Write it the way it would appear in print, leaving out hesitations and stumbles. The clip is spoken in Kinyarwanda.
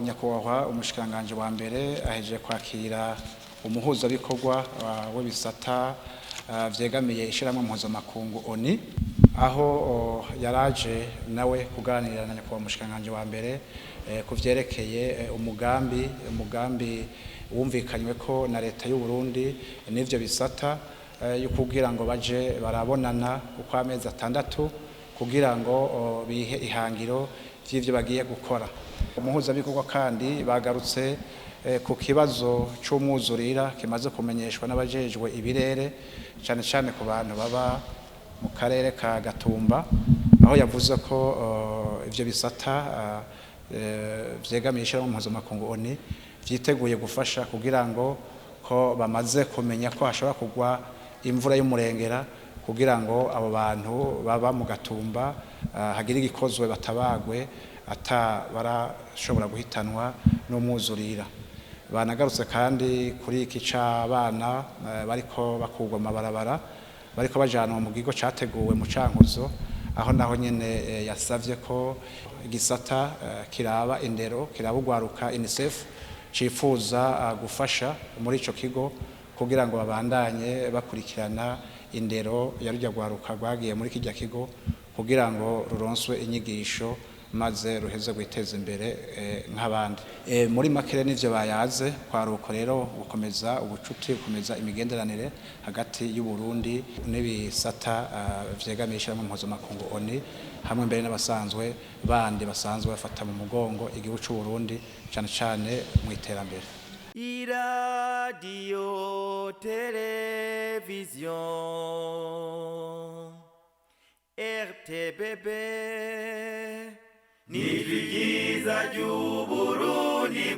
nyakubahwa umushikanganje wa mbere aheje kwakira umuhuzabikorwa w'ibisata vyegamiye ishiramwe mpuzamakungu ONU, aho yaraje nawe kuganira na nyakubahwa umushikanganje wa mbere kuvyerekeye umugambi wumvikanywe ko na leta y'u Burundi n'ivyo bisata kugira ngo baje barabonana uko amezi 6 kugira ngo bihe ihangiro vy'ivyo bagiye gukora. Umuhuzabikorwa kandi bagarutse ku kibazo c'umwuzurira kimaze kumenyeshwa n'abajejwe ibirere cyane cyane ku bantu baba mu karere ka Gatumba, aho yavuze ko ivyo bisata vyegamiye ishiramwe mpuzamakungu ONU vyiteguye gufasha kugira ngo ko bamaze kumenya ko hashobora kugwa imvura y'umurengera kugira ngo abo bantu baba mu Gatumba hagira igikozwe batabagwe barashobora guhitanwa n'umwuzurira. Banagarutse kandi kuri iki c'abana bariko bakugwa amabarabara bariko bajanwa mu gigo categuwe mu Cankuzo, aho naho nyene yasavye ko igisata kiraba indero kirabugwaruka UNICEF cifuza gufasha muri ico kigo kugira ngo babandanye bakurikirana indero yarujya gwaruka rwagiye muri kijya kigo kugira ngo ruronswe inyigisho maze ruheze gwiteza imbere nk'abandi. Muri makere n'ivyo bayaze kwaruko rero gukomeza ubucuti, gukomeza imigenderanire hagati y'u Burundi n'ibisata vyegamisha mu mpuzamakungu ONU, hamwe mbere n'abasanzwe bandi basanzwe bafata mu mugongo igihugu c'u Burundi cyane cyane mu iterambere. Radio Television RTBB ni vyiza ry'Uburundi.